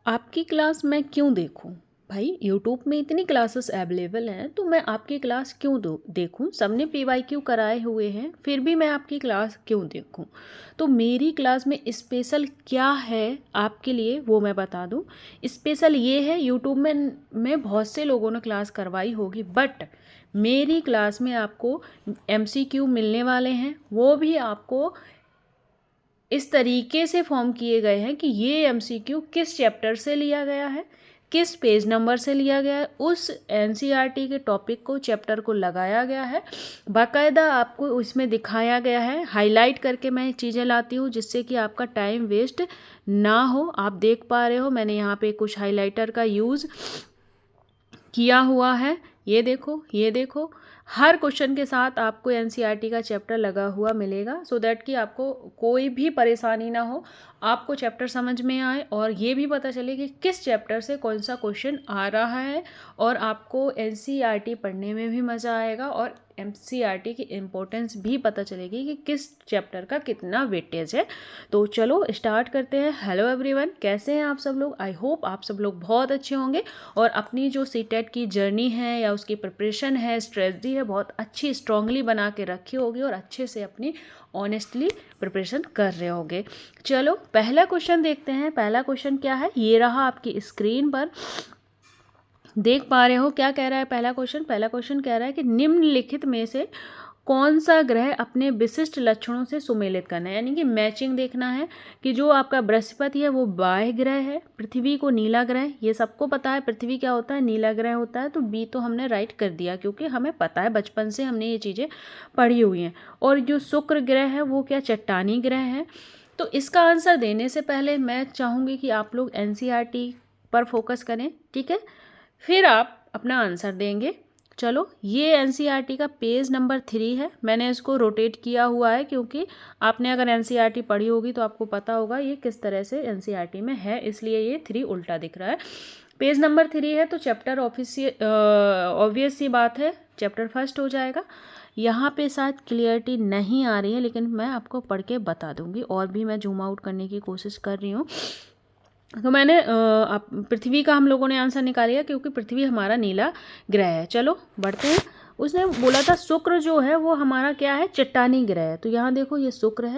आपकी क्लास मैं क्यों देखूं? भाई यूट्यूब में इतनी क्लासेस अवेलेबल हैं तो मैं आपकी क्लास क्यों देखूं? सबने पीवाईक्यू कराए हुए हैं, फिर भी मैं आपकी क्लास क्यों देखूं? तो मेरी क्लास में स्पेशल क्या है आपके लिए वो मैं बता दूं। स्पेशल ये है, यूट्यूब में बहुत से लोगों ने क्लास करवाई होगी, बट मेरी क्लास में आपको एमसीक्यू मिलने वाले हैं। वो भी आपको इस तरीके से फॉर्म किए गए हैं कि ये एमसीक्यू किस चैप्टर से लिया गया है, किस पेज नंबर से लिया गया है, उस एनसीईआरटी के टॉपिक को, चैप्टर को लगाया गया है। बाकायदा आपको इसमें दिखाया गया है, हाईलाइट करके मैं चीज़ें लाती हूँ जिससे कि आपका टाइम वेस्ट ना हो। आप देख पा रहे हो मैंने यहाँ पे कुछ हाईलाइटर का यूज़ किया हुआ है। ये देखो, ये देखो, हर क्वेश्चन के साथ आपको एनसीईआरटी का चैप्टर लगा हुआ मिलेगा, सो दैट कि आपको कोई भी परेशानी ना हो, आपको चैप्टर समझ में आए और ये भी पता चले कि किस चैप्टर से कौन सा क्वेश्चन आ रहा है, और आपको एनसीईआरटी पढ़ने में भी मज़ा आएगा और एनसीईआरटी की इम्पोर्टेंस भी पता चलेगी कि किस चैप्टर का कितना वेटेज है। तो चलो स्टार्ट करते हैं। हेलो एवरीवन, कैसे हैं आप सब लोग? आई होप आप सब लोग बहुत अच्छे होंगे और अपनी जो सीटेट की जर्नी है या उसकी प्रिपरेशन है, स्ट्रेटजी है, बहुत अच्छी स्ट्रांगली बना के रखी होगी और अच्छे से अपनी ऑनेस्टली प्रिपरेशन कर रहे होगे। चलो पहला क्वेश्चन देखते हैं। पहला क्वेश्चन क्या है, ये रहा आपकी स्क्रीन पर, देख पा रहे हो क्या कह रहा है पहला क्वेश्चन। पहला क्वेश्चन कह रहा है कि निम्नलिखित में से कौन सा ग्रह अपने विशिष्ट लक्षणों से सुमेलित करना है, यानी कि मैचिंग देखना है कि जो आपका बृहस्पति है वो बाह्य ग्रह है, पृथ्वी को नीला ग्रह, ये सबको पता है पृथ्वी क्या होता है, नीला ग्रह होता है, तो बी तो हमने राइट कर दिया क्योंकि हमें पता है, बचपन से हमने ये चीज़ें पढ़ी हुई हैं। और जो शुक्र ग्रह है वो क्या, चट्टानी ग्रह है। तो इसका आंसर देने से पहले मैं चाहूँगी कि आप लोग एनसीईआरटी पर फोकस करें, ठीक है, फिर आप अपना आंसर देंगे। चलो, ये एनसीईआरटी का पेज नंबर 3 है। मैंने इसको रोटेट किया हुआ है क्योंकि आपने अगर एनसीईआरटी पढ़ी होगी तो आपको पता होगा ये किस तरह से एनसीईआरटी में है, इसलिए ये 3 उल्टा दिख रहा है। पेज नंबर 3 है तो चैप्टर ऑब्वियस सी बात है, चैप्टर फर्स्ट हो जाएगा। यहाँ पे शायद क्लियरिटी नहीं आ रही है लेकिन मैं आपको पढ़ के बता दूंगी, और भी मैं जूम आउट करने की कोशिश कर रही हूँ। तो मैंने पृथ्वी का हम लोगों ने आंसर निकाल लिया क्योंकि पृथ्वी हमारा नीला ग्रह है। चलो बढ़ते हैं। उसने बोला था शुक्र जो है वो हमारा क्या है, चट्टानी ग्रह है। तो यहाँ देखो ये शुक्र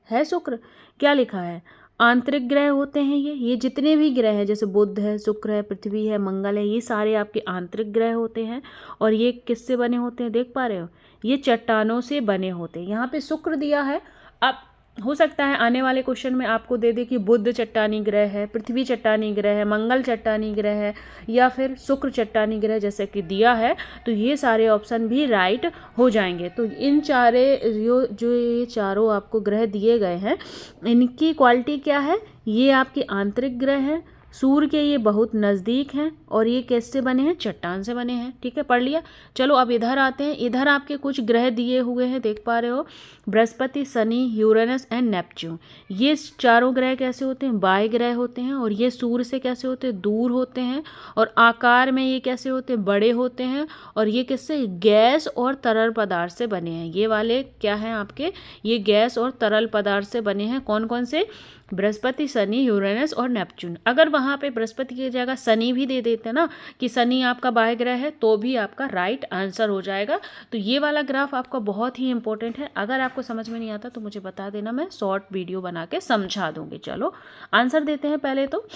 है शुक्र। क्या लिखा है, आंतरिक ग्रह होते हैं ये जितने भी ग्रह हैं, जैसे बुध है, शुक्र है, पृथ्वी है, मंगल है, ये सारे आपके आंतरिक ग्रह होते हैं। और ये किससे बने होते हैं, देख पा रहे हो, ये चट्टानों से बने होते हैं। यहाँ पे शुक्र दिया है। अब हो सकता है आने वाले क्वेश्चन में आपको दे दे कि बुध चट्टानी ग्रह है, पृथ्वी चट्टानी ग्रह है, मंगल चट्टानी ग्रह है, या फिर शुक्र चट्टानी ग्रह जैसे कि दिया है, तो ये सारे ऑप्शन भी राइट हो जाएंगे। तो इन जो ये चारों आपको ग्रह दिए गए हैं, इनकी क्वालिटी क्या है, ये आपके आंतरिक ग्रह हैं, सूर्य के ये बहुत नज़दीक हैं, और ये कैसे बने हैं, चट्टान से बने हैं। ठीक है, पढ़ लिया। चलो अब इधर आते हैं। इधर आपके कुछ ग्रह दिए हुए हैं, देख पा रहे हो, Brihaspati, Shani, Uranus and Neptune. ये चारों ग्रह कैसे होते हैं, बाह्य ग्रह होते हैं, और ये सूर्य से कैसे होते हैं, दूर होते हैं, और आकार में ये कैसे होते हैं, बड़े होते हैं, और ये किससे, गैस और तरल पदार्थ से बने हैं। ये वाले क्या हैं आपके, ये गैस और तरल पदार्थ से बने हैं। कौन कौन से, बृहस्पति, शनि, यूरेनस और नेपच्यून। अगर वहाँ पे बृहस्पति की जगह शनि भी दे देते ना कि शनि आपका बाह्य ग्रह है, तो भी आपका राइट आंसर हो जाएगा। तो ये वाला ग्राफ आपका बहुत ही इंपॉर्टेंट है। अगर आपको समझ में नहीं आता तो मुझे बता देना, मैं शॉर्ट वीडियो बना के समझा दूंगी। चलो आंसर देते हैं। पहले तो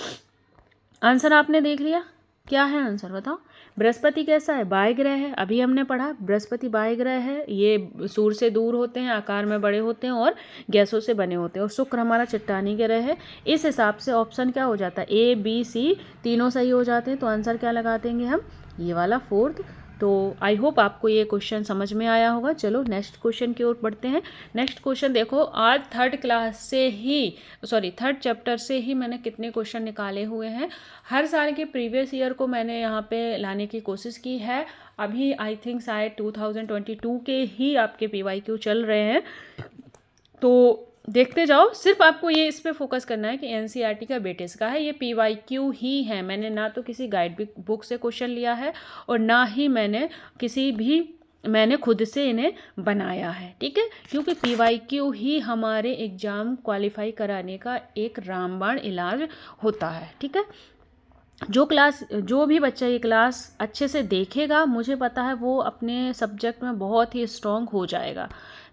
आंसर आपने देख लिया, क्या है आंसर बताओ। बृहस्पति कैसा है, बाह्य ग्रह है, अभी हमने पढ़ा बृहस्पति बाह्य ग्रह है, ये सूर्य से दूर होते हैं, आकार में बड़े होते हैं और गैसों से बने होते हैं। और शुक्र हमारा चट्टानी ग्रह है। इस हिसाब से ऑप्शन क्या हो जाता है, ए बी सी तीनों सही हो जाते हैं। तो आंसर क्या लगा देंगे हम, ये वाला फोर्थ। तो आई होप आपको ये क्वेश्चन समझ में आया होगा। चलो नेक्स्ट क्वेश्चन की ओर बढ़ते हैं। नेक्स्ट क्वेश्चन देखो, आज थर्ड चैप्टर से ही मैंने कितने क्वेश्चन निकाले हुए हैं। हर साल के प्रीवियस ईयर को मैंने यहाँ पे लाने की कोशिश की है। अभी आई थिंक शायद 2022 के ही आपके पीवाईक्यू चल रहे हैं, तो देखते जाओ। सिर्फ आपको ये इस पे फोकस करना है कि एनसीईआरटी का वेटेज का है, ये पीवाईक्यू ही है। मैंने ना तो किसी गाइड बुक से क्वेश्चन लिया है और ना ही मैंने खुद से इन्हें बनाया है, ठीक है, क्योंकि पीवाईक्यू ही हमारे एग्जाम क्वालिफाई कराने का एक रामबाण इलाज होता है, ठीक है। जो भी बच्चा ये क्लास अच्छे से देखेगा, मुझे पता है वो अपने सब्जेक्ट में बहुत ही स्ट्रांग हो जाएगा।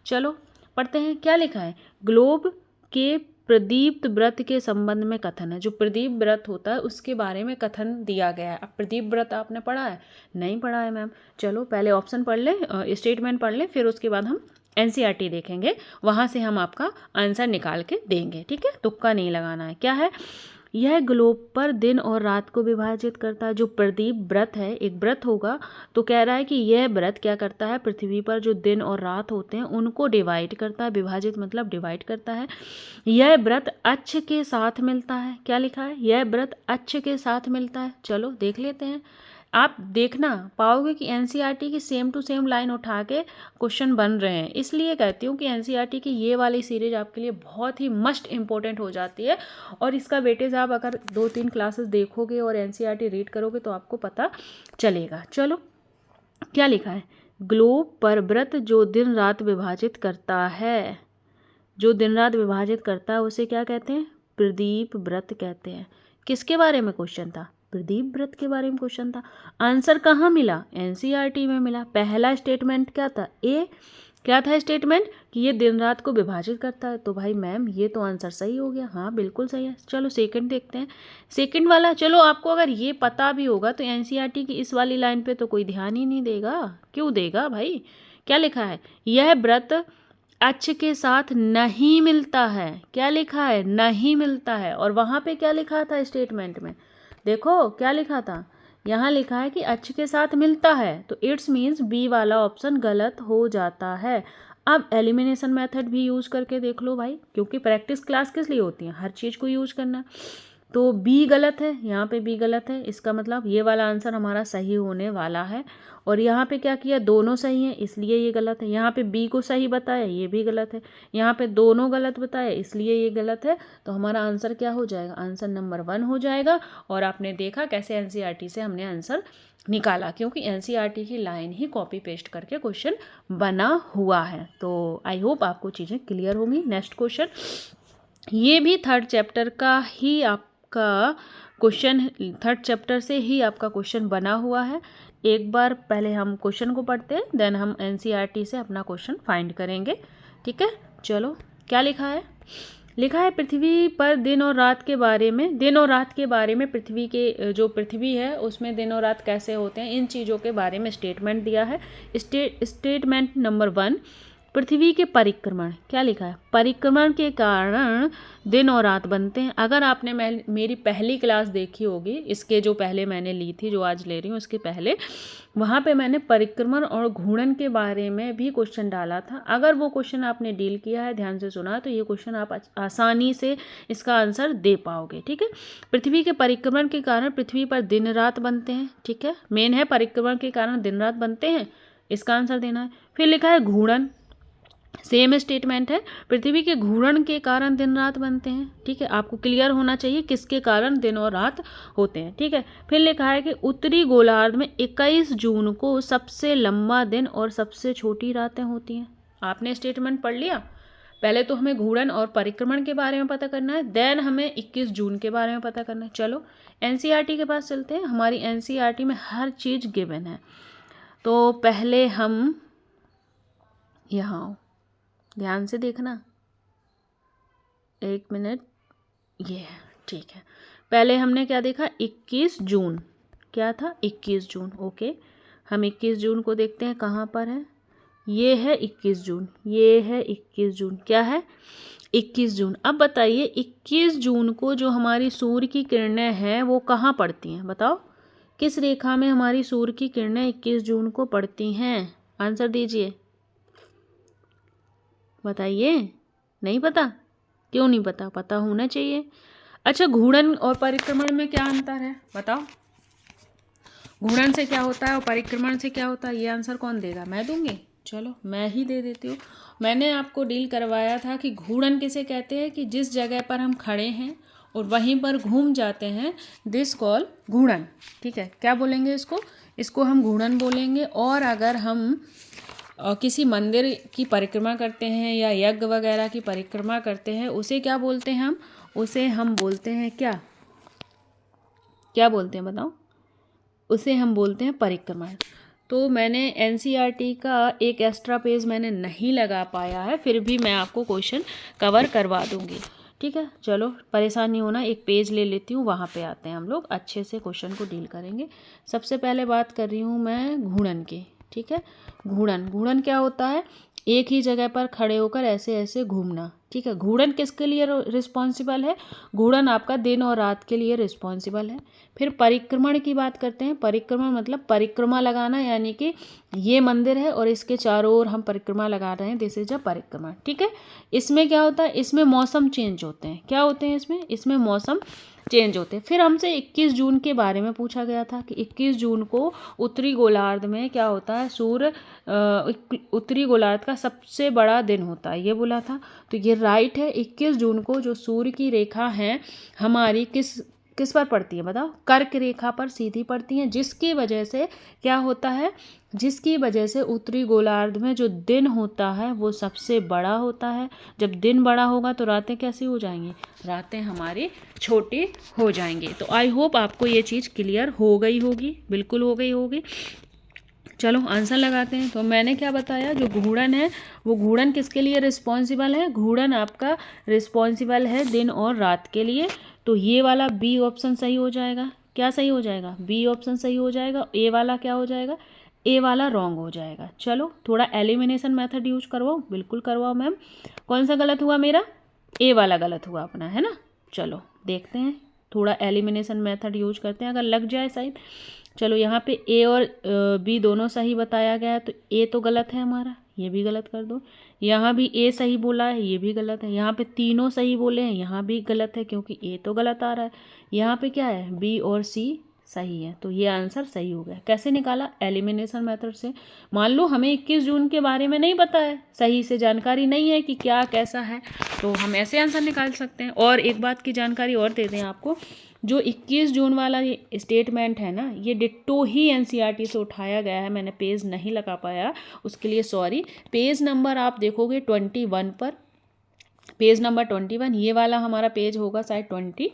चलो पढ़ते हैं क्या लिखा है। ग्लोब के प्रदीप्त व्रत के संबंध में कथन है। जो प्रदीप व्रत होता है उसके बारे में कथन दिया गया है। अब प्रदीप व्रत आपने पढ़ा है? नहीं पढ़ा है मैम। चलो पहले ऑप्शन पढ़ लें, स्टेटमेंट पढ़ लें, फिर उसके बाद हम एनसीईआरटी देखेंगे, वहाँ से हम आपका आंसर निकाल के देंगे। ठीक है, तुक्का नहीं लगाना है। क्या है? यह ग्लोब पर दिन और रात को विभाजित करता है। जो प्रदीप व्रत है, एक व्रत होगा, तो कह रहा है कि यह व्रत क्या करता है, पृथ्वी पर जो दिन और रात होते हैं उनको डिवाइड करता है। विभाजित मतलब डिवाइड करता है। यह व्रत अक्ष के साथ मिलता है। क्या लिखा है? यह व्रत अक्ष के साथ मिलता है। चलो देख लेते हैं। आप देखना पाओगे कि एनसीईआरटी की सेम टू सेम लाइन उठा के क्वेश्चन बन रहे हैं। इसलिए कहती हूँ कि एनसीईआरटी की ये वाली सीरीज आपके लिए बहुत ही मस्ट इम्पोर्टेंट हो जाती है। और इसका वेटेज आप अगर 2-3 क्लासेस देखोगे और एनसीईआरटी रीड करोगे तो आपको पता चलेगा। चलो क्या लिखा है? ग्लोब पर व्रत जो दिन रात विभाजित करता है, जो दिन रात विभाजित करता है उसे क्या कहते हैं? प्रदीप व्रत कहते हैं। किसके बारे में क्वेश्चन था? प्रदीप व्रत के बारे में क्वेश्चन था। आंसर कहाँ मिला? एनसीईआरटी में मिला। पहला स्टेटमेंट क्या था? ए क्या था स्टेटमेंट? कि ये दिन रात को विभाजित करता है। तो भाई मैम ये तो आंसर सही हो गया। हाँ बिल्कुल सही है। चलो सेकंड देखते हैं। सेकंड वाला, चलो आपको अगर ये पता भी होगा तो एनसीईआरटी की इस वाली लाइन पे तो कोई ध्यान ही नहीं देगा। क्यों देगा भाई? क्या लिखा है? यह व्रत अक्ष के साथ नहीं मिलता है। क्या लिखा है? नहीं मिलता है। और वहाँ पे क्या लिखा था स्टेटमेंट में? देखो क्या लिखा था। यहाँ लिखा है कि अक्ष के साथ मिलता है, तो इट्स मीन्स बी वाला ऑप्शन गलत हो जाता है। अब एलिमिनेशन मेथड भी यूज करके देख लो भाई, क्योंकि प्रैक्टिस क्लास किस लिए होती है? हर चीज़ को यूज करना। तो बी गलत है, यहाँ पे बी गलत है, इसका मतलब ये वाला आंसर हमारा सही होने वाला है। और यहाँ पे क्या किया? दोनों सही हैं इसलिए ये गलत है। यहाँ पे बी को सही बताया, ये भी गलत है। यहाँ पे दोनों गलत बताया इसलिए ये गलत है। तो हमारा आंसर क्या हो जाएगा? आंसर नंबर 1 हो जाएगा। और आपने देखा कैसे एनसीईआरटी से हमने आंसर निकाला, क्योंकि एनसीईआरटी की लाइन ही कॉपी पेस्ट करके क्वेश्चन बना हुआ है। तो आई होप आपको चीज़ें क्लियर होंगी। नेक्स्ट क्वेश्चन, ये भी थर्ड चैप्टर का ही आपका क्वेश्चन, थर्ड चैप्टर से ही आपका क्वेश्चन बना हुआ है। एक बार पहले हम क्वेश्चन को पढ़ते हैं, देन हम एनसीईआरटी से अपना क्वेश्चन फाइंड करेंगे। ठीक है, चलो क्या लिखा है? लिखा है पृथ्वी पर दिन और रात के बारे में, दिन और रात के बारे में, पृथ्वी के जो पृथ्वी है उसमें दिन और रात कैसे होते हैं, इन चीज़ों के बारे में स्टेटमेंट दिया है। स्टेटमेंट नंबर 1, पृथ्वी के परिक्रमण। क्या लिखा है? परिक्रमण के कारण दिन और रात बनते हैं। अगर आपने मेरी पहली क्लास देखी होगी, इसके जो पहले मैंने ली थी, जो आज ले रही हूँ उसके पहले, वहाँ पे मैंने परिक्रमण और घूर्णन के बारे में भी क्वेश्चन डाला था। अगर वो क्वेश्चन आपने डील किया है, ध्यान से सुना, तो ये क्वेश्चन आप आसानी से इसका आंसर दे पाओगे। ठीक है, पृथ्वी के परिक्रमण के कारण पृथ्वी पर दिन रात बनते हैं। ठीक है, मेन है परिक्रमण के कारण दिन रात बनते हैं, इसका आंसर देना है। फिर लिखा है घूर्णन, सेम स्टेटमेंट है, पृथ्वी के घूर्णन के कारण दिन रात बनते हैं। ठीक है, आपको क्लियर होना चाहिए किसके कारण दिन और रात होते हैं। ठीक है, फिर लिखा है कि उत्तरी गोलार्ध में 21 जून को सबसे लंबा दिन और सबसे छोटी रातें होती हैं। आपने स्टेटमेंट पढ़ लिया। पहले तो हमें घूर्णन और परिक्रमण के बारे में पता करना है, देन हमें 21 जून के बारे में पता करना है। चलो एनसीईआरटी के पास चलते हैं। हमारी एनसीईआरटी में हर चीज़ गिवन है। तो पहले हम यहाँ ध्यान से देखना, 1 मिनट, ये है। ठीक है, पहले हमने क्या देखा? 21 जून। क्या था? 21 जून। ओके, हम 21 जून को देखते हैं कहाँ पर है। ये है 21 जून, ये है 21 जून। क्या है? 21 जून। अब बताइए 21 जून को जो हमारी सूर्य की किरणें हैं वो कहाँ पड़ती हैं? बताओ किस रेखा में हमारी सूर्य की किरणें 21 जून को पड़ती हैं? आंसर दीजिए, बताइए। नहीं पता? क्यों नहीं पता? पता होना चाहिए। अच्छा, घूर्णन और परिक्रमण में क्या अंतर है बताओ? घूर्णन से क्या होता है और परिक्रमण से क्या होता है? ये आंसर कौन देगा? मैं दूंगी? चलो मैं ही दे देती हूँ। मैंने आपको डील करवाया था कि घूर्णन किसे कहते हैं, कि जिस जगह पर हम खड़े हैं और वहीं पर घूम जाते हैं, दिस कॉल घूर्णन। ठीक है, क्या बोलेंगे इसको? इसको हम घूर्णन बोलेंगे। और अगर हम किसी मंदिर की परिक्रमा करते हैं या यज्ञ वगैरह की परिक्रमा करते हैं, उसे क्या बोलते हैं हम? उसे हम बोलते हैं क्या? क्या बोलते हैं बताओ? उसे हम बोलते हैं परिक्रमण। तो मैंने एनसीईआरटी का एक एक्स्ट्रा पेज मैंने नहीं लगा पाया है, फिर भी मैं आपको क्वेश्चन कवर करवा दूंगी, ठीक है। चलो परेशान नहीं होना, एक पेज ले लेती हूँ, वहाँ पे आते हैं हम लोग, अच्छे से क्वेश्चन को डील करेंगे। सबसे पहले बात कर रही हूँ मैं घूर्णन की, ठीक है। घूर्णन क्या होता है? एक ही जगह पर खड़े होकर ऐसे ऐसे घूमना, ठीक है। घूर्णन किसके लिए रिस्पॉन्सिबल है? घूर्णन आपका दिन और रात के लिए रिस्पॉन्सिबल है। फिर परिक्रमण की बात करते हैं। परिक्रमण मतलब परिक्रमा लगाना, यानी कि ये मंदिर है और इसके चारों ओर हम परिक्रमा लगा रहे हैं, दिस इज अ परिक्रमण, ठीक है। इसमें क्या होता है? इसमें मौसम चेंज होते हैं। क्या होते हैं इसमें मौसम चेंज होते हैं। फिर हमसे 21 जून के बारे में पूछा गया था कि 21 जून को उत्तरी गोलार्ध में क्या होता है? सूर्य उत्तरी गोलार्ध का सबसे बड़ा दिन होता है, ये बोला था। तो ये राइट है। 21 जून को जो सूर्य की रेखा है हमारी किस पर पड़ती है बताओ? कर्क रेखा पर सीधी पड़ती है, जिसकी वजह से क्या होता है? जिसकी वजह से उत्तरी गोलार्ध में जो दिन होता है वो सबसे बड़ा होता है। जब दिन बड़ा होगा तो रातें कैसी हो जाएंगी? रातें हमारी छोटी हो जाएंगी। तो आई होप आपको ये चीज़ क्लियर हो गई होगी, बिल्कुल हो गई होगी। चलो आंसर लगाते हैं। तो मैंने क्या बताया? जो घूर्णन है वो घूर्णन किसके लिए रिस्पॉन्सिबल है? घूर्णन आपका रिस्पॉन्सिबल है दिन और रात के लिए। तो ये वाला बी ऑप्शन सही हो जाएगा। क्या सही हो जाएगा? बी ऑप्शन सही हो जाएगा। ए वाला क्या हो जाएगा? ए वाला रॉन्ग हो जाएगा। चलो थोड़ा एलिमिनेशन मेथड यूज करवाओ, बिल्कुल करवाओ मैम। कौन सा गलत हुआ मेरा? ए वाला गलत हुआ अपना, है ना। चलो देखते हैं, थोड़ा एलिमिनेशन मेथड यूज करते हैं, अगर लग जाए सही। चलो यहाँ पे ए और बी दोनों सही बताया गया है, तो ए तो गलत है हमारा, ये भी गलत कर दो। यहाँ भी ए सही बोला है, ये भी गलत है। यहाँ पे तीनों सही बोले हैं, यहाँ भी गलत है क्योंकि ए तो गलत आ रहा है। यहाँ पे क्या है? बी और सी सही है, तो ये आंसर सही हो गया। कैसे निकाला? एलिमिनेशन मेथड से। मान लो हमें 21 जून के बारे में नहीं पता है, सही से जानकारी नहीं है कि क्या कैसा है, तो हम ऐसे आंसर निकाल सकते हैं। और एक बात की जानकारी और दे दें आपको, जो 21 जून वाला ये स्टेटमेंट है ना, ये डिट्टो ही एनसीईआरटी से उठाया गया है। मैंने पेज नहीं लगा पाया, उसके लिए सॉरी। पेज नंबर आप देखोगे 21 पर, पेज नंबर 21, ये वाला हमारा पेज होगा शायद 20,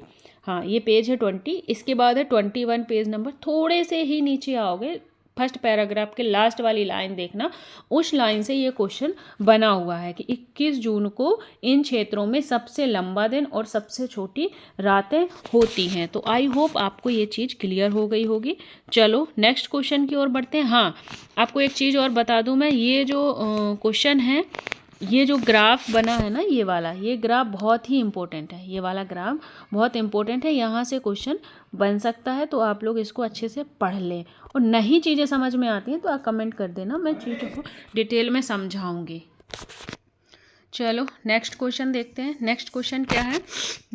हाँ ये पेज है 20, इसके बाद है 21 पेज नंबर। थोड़े से ही नीचे आओगे, फर्स्ट पैराग्राफ के लास्ट वाली लाइन देखना, उस लाइन से ये क्वेश्चन बना हुआ है कि 21 जून को इन क्षेत्रों में सबसे लंबा दिन और सबसे छोटी रातें होती हैं। तो आई होप आपको ये चीज़ क्लियर हो गई होगी। चलो नेक्स्ट क्वेश्चन की ओर बढ़ते हैं। हाँ आपको एक चीज़ और बता दूं मैं, ये जो क्वेश्चन है, ये जो ग्राफ बना है ना, ये वाला, ये ग्राफ बहुत ही इम्पोर्टेंट है। ये वाला ग्राफ बहुत इम्पोर्टेंट है, यहाँ से क्वेश्चन बन सकता है, तो आप लोग इसको अच्छे से पढ़ लें। और नई चीज़ें समझ में आती हैं तो आप कमेंट कर देना, मैं चीज़ों को डिटेल में समझाऊंगी। चलो नेक्स्ट क्वेश्चन देखते हैं। नेक्स्ट क्वेश्चन क्या है?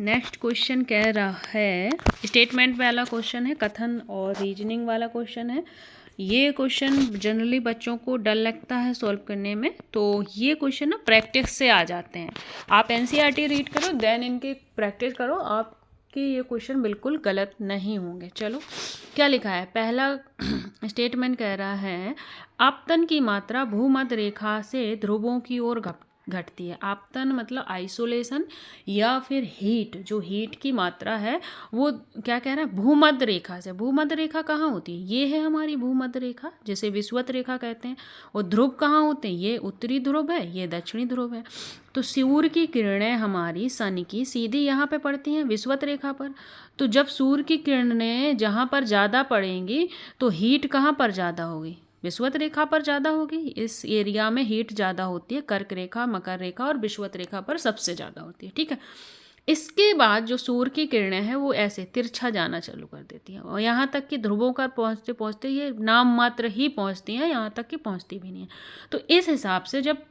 नेक्स्ट क्वेश्चन कह रहा है, स्टेटमेंट वाला क्वेश्चन है, कथन और रीजनिंग वाला क्वेश्चन है। ये क्वेश्चन जनरली बच्चों को डर लगता है सॉल्व करने में, तो ये क्वेश्चन ना प्रैक्टिस से आ जाते हैं। आप एनसीईआरटी रीड करो, देन इनकी प्रैक्टिस करो, आपके ये क्वेश्चन बिल्कुल गलत नहीं होंगे। चलो क्या लिखा है? पहला स्टेटमेंट कह रहा है, आपतन की मात्रा भूमध्य रेखा से ध्रुवों की ओर घटती है। आपतन मतलब आइसोलेशन या फिर हीट, जो हीट की मात्रा है वो क्या कह रहा है? भूमध्य रेखा से। भूमध्य रेखा कहाँ होती है? ये है हमारी भूमध्य रेखा, जिसे विषुवत रेखा कहते हैं। और ध्रुव कहाँ होते हैं? ये उत्तरी ध्रुव है, ये दक्षिणी ध्रुव है। तो सूर्य की किरणें हमारी सन की सीधी यहाँ पे पड़ती हैं विषुवत रेखा पर। तो जब सूर्य की किरणें जहाँ पर ज़्यादा पड़ेंगी तो हीट कहाँ पर ज़्यादा होगी? विषुवत रेखा पर ज़्यादा होगी। इस एरिया में हीट ज़्यादा होती है, कर्क रेखा, मकर रेखा और विषुवत रेखा पर सबसे ज़्यादा होती है, ठीक है। इसके बाद जो सूर्य की किरणें हैं वो ऐसे तिरछा जाना चालू कर देती हैं, और यहाँ तक कि ध्रुवों पर पहुँचते पहुँचते ये नाम मात्र ही पहुँचती हैं, यहाँ तक कि पहुँचती भी नहीं है। तो इस हिसाब से जब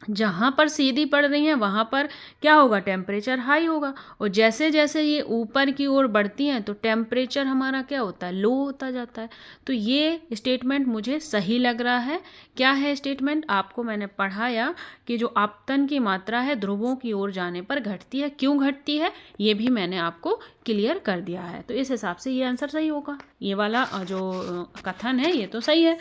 जहाँ पर सीधी पड़ रही हैं वहाँ पर क्या होगा? टेम्परेचर हाई होगा। और जैसे जैसे ये ऊपर की ओर बढ़ती हैं तो टेम्परेचर हमारा क्या होता है? लो होता जाता है। तो ये स्टेटमेंट मुझे सही लग रहा है। क्या है स्टेटमेंट? आपको मैंने पढ़ाया कि जो आपतन की मात्रा है ध्रुवों की ओर जाने पर घटती है। क्यों घटती है ये भी मैंने आपको क्लियर कर दिया है। तो इस हिसाब से ये आंसर सही होगा। ये वाला जो कथन है ये तो सही है।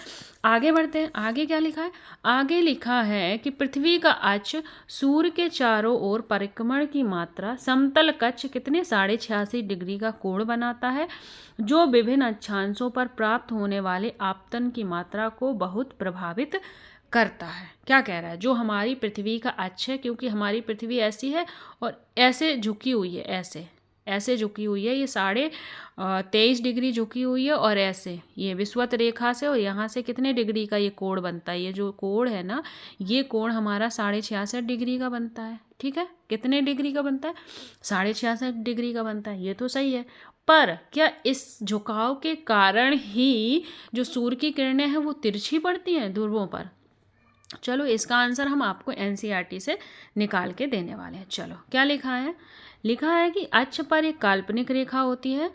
आगे बढ़ते हैं। आगे क्या लिखा है? आगे लिखा है कि पृथ्वी का अक्ष सूर्य के चारों ओर परिक्रमण की मात्रा समतल कक्ष कितने 86.5 डिग्री का कोण बनाता है, जो विभिन्न अक्षांशों पर प्राप्त होने वाले आपतन की मात्रा को बहुत प्रभावित करता है। क्या कह रहा है? जो हमारी पृथ्वी का अक्ष है, क्योंकि हमारी पृथ्वी ऐसी है और ऐसे झुकी हुई है, ऐसे झुकी हुई है, ये 23.5 डिग्री झुकी हुई है, और ऐसे ये विषुवत रेखा से और यहाँ से कितने डिग्री का ये कोण बनता है? ये जो कोण है ना, ये कोण हमारा 66.5 डिग्री का बनता है। ठीक है, कितने डिग्री का बनता है? 66.5 डिग्री का बनता है। ये तो सही है। पर क्या इस झुकाव के कारण ही जो सूर्य की किरणें हैं वो तिरछी पड़ती हैं ध्रुवों पर? चलो, इसका आंसर हम आपको एनसीईआरटी से निकाल के देने वाले हैं। चलो, क्या लिखा है? लिखा है कि अक्ष पर एक काल्पनिक रेखा होती है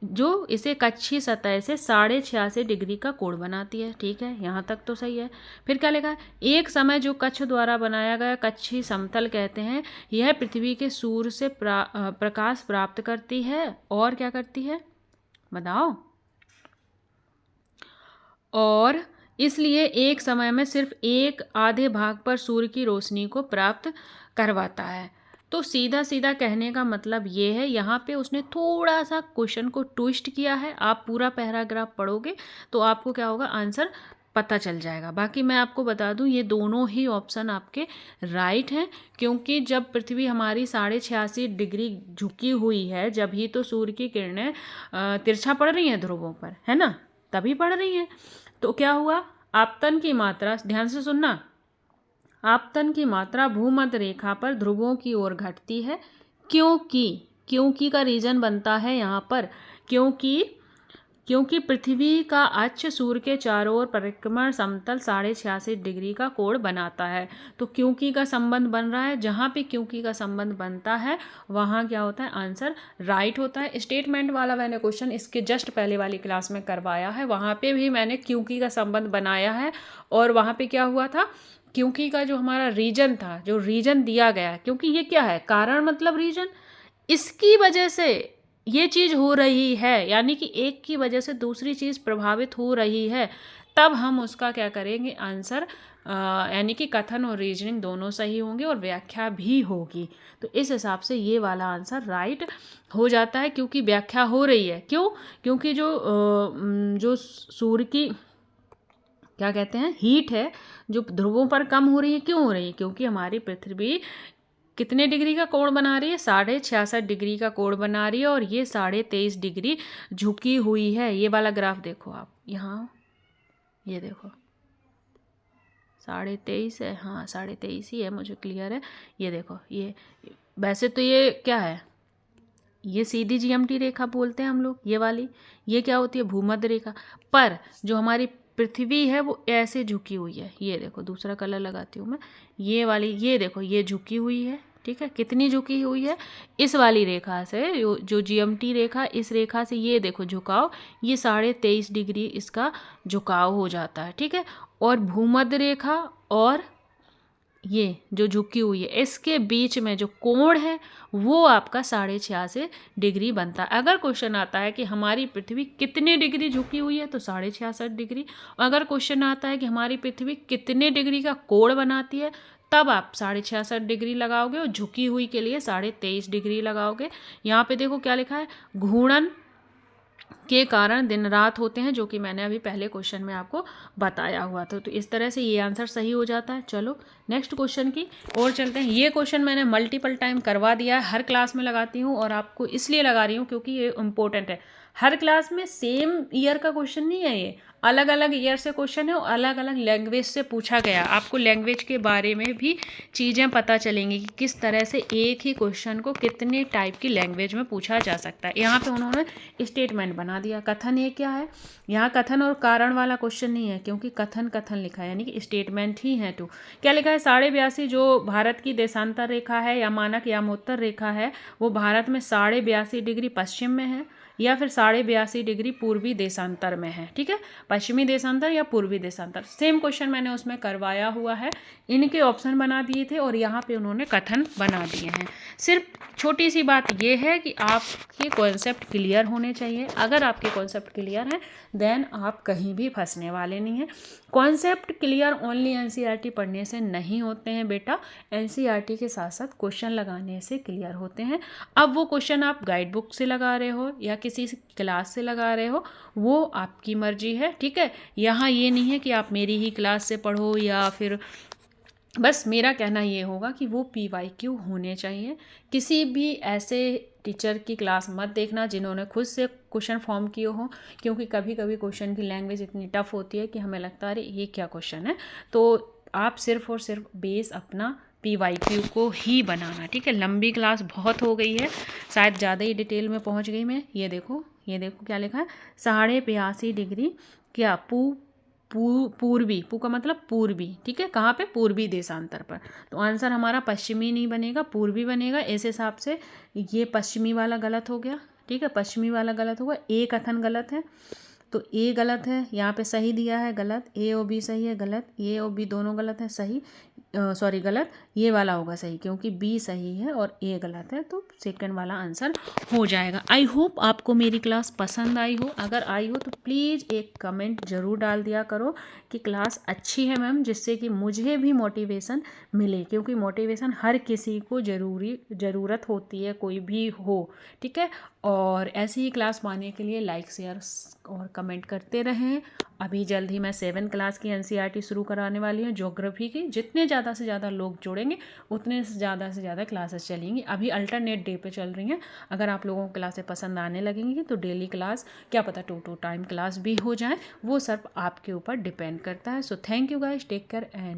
जो इसे कक्षीय सतह से 86.5 डिग्री का कोण बनाती है। ठीक है, यहाँ तक तो सही है। फिर क्या लिखा है? एक समय जो कक्ष द्वारा बनाया गया कक्षीय समतल कहते हैं, यह पृथ्वी के सूर्य से प्रकाश प्राप्त करती है और क्या करती है बताओ? और इसलिए एक समय में सिर्फ एक आधे भाग पर सूर्य की रोशनी को प्राप्त करवाता है। तो सीधा सीधा कहने का मतलब ये है, यहाँ पे उसने थोड़ा सा क्वेश्चन को ट्विस्ट किया है। आप पूरा पैराग्राफ पढ़ोगे तो आपको क्या होगा, आंसर पता चल जाएगा। बाकी मैं आपको बता दूं, ये दोनों ही ऑप्शन आपके राइट हैं, क्योंकि जब पृथ्वी हमारी 86.5 डिग्री झुकी हुई है, जब ही तो सूर्य की किरणें तिरछा पड़ रही हैं ध्रुवों पर, है ना, तभी पड़ रही हैं। तो क्या हुआ? आपतन की मात्रा, ध्यान से सुनना, आपतन की मात्रा भूमध्य रेखा पर ध्रुवों की ओर घटती है, क्योंकि का रीजन बनता है यहाँ पर, क्योंकि पृथ्वी का अक्ष सूर्य के चारों ओर परिक्रमण समतल 86.5 डिग्री का कोण बनाता है। तो क्योंकि का संबंध बन रहा है, जहाँ पे क्योंकि का संबंध बनता है वहाँ क्या होता है, आंसर राइट होता है। स्टेटमेंट वाला मैंने क्वेश्चन इसके जस्ट पहले वाली क्लास में करवाया है, वहाँ पे भी मैंने क्योंकि का संबंध बनाया है, और वहाँ पे क्या हुआ था, क्योंकि का जो हमारा रीजन था, जो रीजन दिया गया, क्योंकि ये क्या है, कारण मतलब रीजन, इसकी वजह से ये चीज़ हो रही है, यानी कि एक की वजह से दूसरी चीज़ प्रभावित हो रही है, तब हम उसका क्या करेंगे, आंसर यानी कि कथन और रीजनिंग दोनों सही होंगे और व्याख्या भी होगी। तो इस हिसाब से ये वाला आंसर राइट हो जाता है, क्योंकि व्याख्या हो रही है। क्यों? क्योंकि जो सूर्य की क्या कहते हैं, हीट है, जो ध्रुवों पर कम हो रही है। क्यों हो रही है? क्योंकि हमारी पृथ्वी कितने डिग्री का कोण बना रही है, 66.5 डिग्री का कोण बना रही है, और ये 23.5 डिग्री झुकी हुई है। ये वाला ग्राफ देखो आप, यहाँ ये देखो 23.5 है, हाँ 23.5 ही है, मुझे क्लियर है। ये देखो, ये वैसे तो ये क्या है, ये सीधी जीएमटी रेखा बोलते हैं हम लोग, ये वाली, ये क्या होती है, भूमध्य रेखा। पर जो हमारी पृथ्वी है वो ऐसे झुकी हुई है। ये देखो, दूसरा कलर लगाती हूँ मैं, ये वाली, ये देखो, ये झुकी हुई है। ठीक है, कितनी झुकी हुई है, इस वाली रेखा से, जो जीएमटी रेखा, इस रेखा से ये देखो झुकाव, ये 23.5 डिग्री इसका झुकाव हो जाता है। ठीक है, और भूमध्य रेखा और ये जो झुकी हुई है, इसके बीच में जो कोण है वो आपका 86.5 डिग्री बनता है। अगर क्वेश्चन आता है कि हमारी पृथ्वी कितने डिग्री झुकी हुई है, तो 66.5 डिग्री। अगर क्वेश्चन आता है कि हमारी पृथ्वी कितने डिग्री का कोण बनाती है, तब आप 66.5 डिग्री लगाओगे, और झुकी हुई के लिए 23.5 डिग्री लगाओगे। यहाँ पे देखो क्या लिखा है, घूर्णन के कारण दिन रात होते हैं, जो कि मैंने अभी पहले क्वेश्चन में आपको बताया हुआ था। तो इस तरह से ये आंसर सही हो जाता है। चलो नेक्स्ट क्वेश्चन की ओर चलते हैं। ये क्वेश्चन मैंने मल्टीपल टाइम करवा दिया है, हर क्लास में लगाती हूँ, और आपको इसलिए लगा रही हूँ क्योंकि ये इम्पोर्टेंट है। हर क्लास में सेम ईयर का क्वेश्चन नहीं है, ये अलग अलग ईयर से क्वेश्चन है और अलग अलग लैंग्वेज से पूछा गया। आपको लैंग्वेज के बारे में भी चीज़ें पता चलेंगी कि किस तरह से एक ही क्वेश्चन को कितने टाइप की लैंग्वेज में पूछा जा सकता है। यहाँ पे उन्होंने स्टेटमेंट बना दिया। कथन ये क्या है, यहाँ कथन और कारण वाला क्वेश्चन नहीं है, क्योंकि कथन लिखा है, यानी कि स्टेटमेंट ही है। तो क्या लिखा है, 82.5 जो भारत की देशांतर रेखा है या मानक यामोत्तर रेखा है, वो भारत में 82.5 डिग्री पश्चिम में है, या फिर 82.5 डिग्री पूर्वी देशांतर में है। ठीक है, पश्चिमी देशांतर या पूर्वी देशांतर। सेम क्वेश्चन मैंने उसमें करवाया हुआ है, इनके ऑप्शन बना दिए थे और यहाँ पे उन्होंने कथन बना दिए हैं। सिर्फ छोटी सी बात ये है कि आपके कॉन्सेप्ट क्लियर होने चाहिए। अगर आपके कॉन्सेप्ट क्लियर हैं देन आप कहीं भी फंसने वाले नहीं हैं। कॉन्सेप्ट क्लियर ओनली एनसीईआरटी पढ़ने से नहीं होते हैं बेटा, एनसीईआरटी के साथ साथ क्वेश्चन लगाने से क्लियर होते हैं। अब वो क्वेश्चन आप गाइड बुक से लगा रहे हो या किसी क्लास से लगा रहे हो, वो आपकी मर्जी है, ठीक है। यहाँ ये नहीं है कि आप मेरी ही क्लास से पढ़ो या फिर, बस मेरा कहना ये होगा कि वो PYQ होने चाहिए। किसी भी ऐसे टीचर की क्लास मत देखना जिन्होंने खुद से क्वेश्चन फॉर्म किए हो, क्योंकि कभी कभी क्वेश्चन की लैंग्वेज इतनी टफ होती है कि हमें लगता है अरे ये क्या क्वेश्चन है। तो आप सिर्फ और सिर्फ बेस अपना PYQ को ही बनाना, ठीक है। लंबी क्लास बहुत हो गई है, शायद ज़्यादा ही डिटेल में पहुंच गई मैं। ये देखो क्या लिखा है, 82.5 डिग्री क्या पूर्वी, पू का मतलब पूर्वी, ठीक है। कहाँ पे, पूर्वी देशांतर पर। तो आंसर हमारा पश्चिमी नहीं बनेगा, पूर्वी बनेगा। इस हिसाब से ये पश्चिमी वाला गलत हो गया, ठीक है, पश्चिमी वाला गलत होगा। ए कथन गलत है, तो ए गलत है, यहाँ पे सही दिया है गलत, ए और बी सही है गलत, ए और बी दोनों गलत है, सही सॉरी गलत, ये वाला होगा सही क्योंकि बी सही है और ए गलत है, तो सेकंड वाला आंसर हो जाएगा। आई होप आपको मेरी क्लास पसंद आई हो। अगर आई हो तो प्लीज़ एक कमेंट ज़रूर डाल दिया करो कि क्लास अच्छी है मैम, जिससे कि मुझे भी मोटिवेशन मिले, क्योंकि मोटिवेशन हर किसी को ज़रूरत होती है, कोई भी हो, ठीक है। और ऐसी ही क्लास पाने के लिए लाइक शेयर और कमेंट करते रहें। अभी जल्द ही मैं 7 क्लास की एनसीईआरटी शुरू कराने वाली हूँ, ज्योग्राफी की। जितने ज़्यादा से ज़्यादा लोग जोड़ेंगे उतने से ज़्यादा क्लासेस चलेंगी। अभी अल्टरनेट डे पे चल रही हैं। अगर आप लोगों को क्लासेस पसंद आने लगेंगी तो डेली क्लास, क्या पता 2 टाइम क्लास भी हो जाए, वो सब आपके ऊपर डिपेंड करता है। So thank you guys, take care and